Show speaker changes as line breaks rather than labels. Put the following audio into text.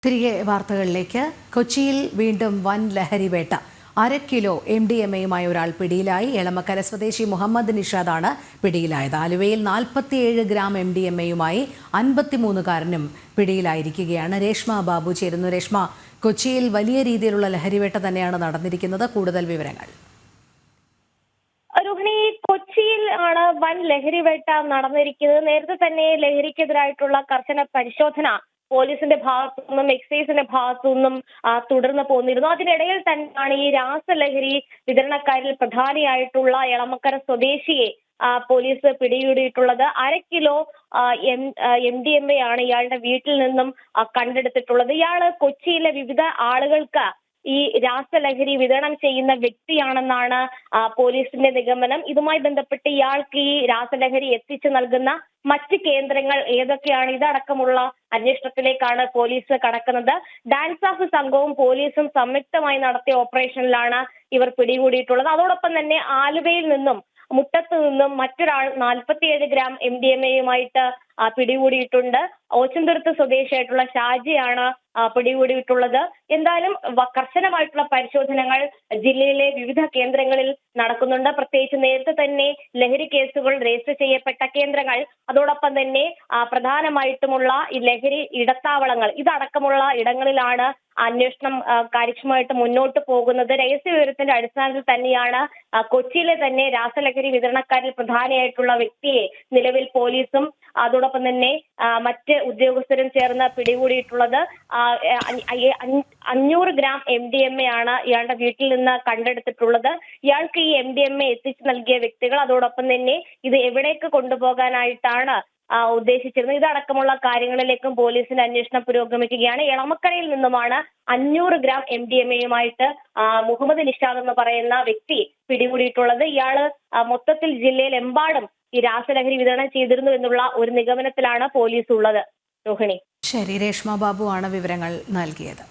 തിരികെ വാർത്തകളിലേക്ക്. കൊച്ചിയിൽ വീണ്ടും വൻ ലഹരിവേട്ട. 1/2 കിലോ MDMA-യുമായി ഒരാൾ പിടിയിലായി. എളമക്കര സ്വദേശി മുഹമ്മദ് നിഷാദാണ് പിടിയിലായത്. ആലുവയിൽ 47 ഗ്രാം MDMA-യുമായി 53-കാരനും പിടിയിലായിരിക്കുകയാണ്. രേഷ്മ ബാബു ചേരുന്നു. രേഷ്മ, കൊച്ചിയിൽ വലിയ രീതിയിലുള്ള ലഹരിവേട്ട തന്നെയാണ് നടന്നിരിക്കുന്നത്. കൂടുതൽ വിവരങ്ങൾ.
രോഹിണി, കൊച്ചിയിൽ ആണ് വൻ ലഹരിവേട്ട നടന്നിരിക്കുന്നത്. നേരത്തെ തന്നെ ലഹരിക്കെതിരായിട്ടുള്ള കർശന പരിശോധന പോലീസിന്റെ ഭാഗത്തു നിന്നും എക്സൈസിന്റെ ഭാഗത്തു നിന്നും തുടർന്ന് പോന്നിരുന്നു. അതിനിടയിൽ തന്നെയാണ് ഈ രാസലഹരി വിതരണക്കാരിൽ പ്രധാനിയായിട്ടുള്ള എളമക്കര സ്വദേശിയെ പോലീസ് പിടികൂടിയിട്ടുള്ളത്. 1/2 കിലോ MDMA ആണ് ഇയാളുടെ വീട്ടിൽ നിന്നും കണ്ടെടുത്തിട്ടുള്ളത്. ഇയാള് കൊച്ചിയിലെ വിവിധ ആളുകൾക്ക് ഈ രാസലഹരി വിതരണം ചെയ്യുന്ന വ്യക്തിയാണെന്നാണ് പോലീസിന്റെ നിഗമനം. ഇതുമായി ബന്ധപ്പെട്ട് ഇയാൾക്ക് ഈ രാസലഹരി എത്തിച്ചു നൽകുന്ന മറ്റ് കേന്ദ്രങ്ങൾ ഏതൊക്കെയാണ്, ഇതടക്കമുള്ള അന്വേഷണത്തിലേക്കാണ് പോലീസ് കടക്കുന്നത്. ഡാൻസ് ഓഫ് സംഘവും പോലീസും സംയുക്തമായി നടത്തിയ ഓപ്പറേഷനിലാണ് ഇവർ പിടികൂടിയിട്ടുള്ളത്. അതോടൊപ്പം തന്നെ ആലുവയിൽ നിന്നും മുട്ടത്ത് നിന്നും മറ്റൊരാൾ 47 ഗ്രാം MDMA-യുമായിട്ട് പിടികൂടിയിട്ടുണ്ട്. ഓച്ചന്തുരുത്ത് സ്വദേശിയായിട്ടുള്ള ഷാജിയാണ് പിടികൂടിയിട്ടുള്ളത്. എന്തായാലും കർശനമായിട്ടുള്ള പരിശോധനകൾ ജില്ലയിലെ വിവിധ കേന്ദ്രങ്ങളിൽ നടക്കുന്നുണ്ട്. പ്രത്യേകിച്ച് നേരത്തെ തന്നെ ലഹരി കേസുകൾ രജിസ്റ്റർ ചെയ്യപ്പെട്ട കേന്ദ്രങ്ങൾ, അതോടൊപ്പം തന്നെ പ്രധാനമായിട്ടുമുള്ള ഈ ലഹരി ഇടത്താവളങ്ങൾ, ഇതടക്കമുള്ള ഇടങ്ങളിലാണ് അന്വേഷണം കാര്യക്ഷമമായിട്ട് മുന്നോട്ട് പോകുന്നത്. രഹസ്യ വിവരത്തിന്റെ അടിസ്ഥാനത്തിൽ തന്നെയാണ് കൊച്ചിയിലെ തന്നെ രാസലഹരി വിതരണക്കാരിൽ പ്രധാനിയായിട്ടുള്ള വ്യക്തിയെ നിലവിൽ പോലീസും അതോടൊപ്പം തന്നെ മറ്റ് ഉദ്യോഗസ്ഥരും ചേർന്ന് പിടികൂടിയിട്ടുള്ളത്. 500 ഗ്രാം MDMA ആണ് ഇയാളുടെ വീട്ടിൽ നിന്ന് കണ്ടെടുത്തിട്ടുള്ളത്. ഇയാൾക്ക് ഈ MDMA എത്തിച്ചു നൽകിയ വ്യക്തികൾ, അതോടൊപ്പം തന്നെ ഇത് എവിടേക്ക് കൊണ്ടുപോകാനായിട്ടാണ് ഉദ്ദേശിച്ചിരുന്നത്, ഇതടക്കമുള്ള കാര്യങ്ങളിലേക്കും പോലീസിന്റെ അന്വേഷണം പുരോഗമിക്കുകയാണ്. എളമക്കരയിൽ നിന്നുമാണ് 500 ഗ്രാം MDMA-യുമായിട്ട് മുഹമ്മദ് നിഷാദ് എന്ന് പറയുന്ന വ്യക്തി പിടികൂടിയിട്ടുള്ളത്. ഇയാള് മൊത്തത്തിൽ ജില്ലയിലെമ്പാടും ഈ രാസലഹരി വിതരണം ചെയ്തിരുന്നു എന്നുള്ള ഒരു നിഗമനത്തിലാണ് പോലീസ് ഉള്ളത്. രോഹിണി.
ശരി, രേഷ്മ ബാബു ആണ് വിവരങ്ങൾ നൽകിയത്.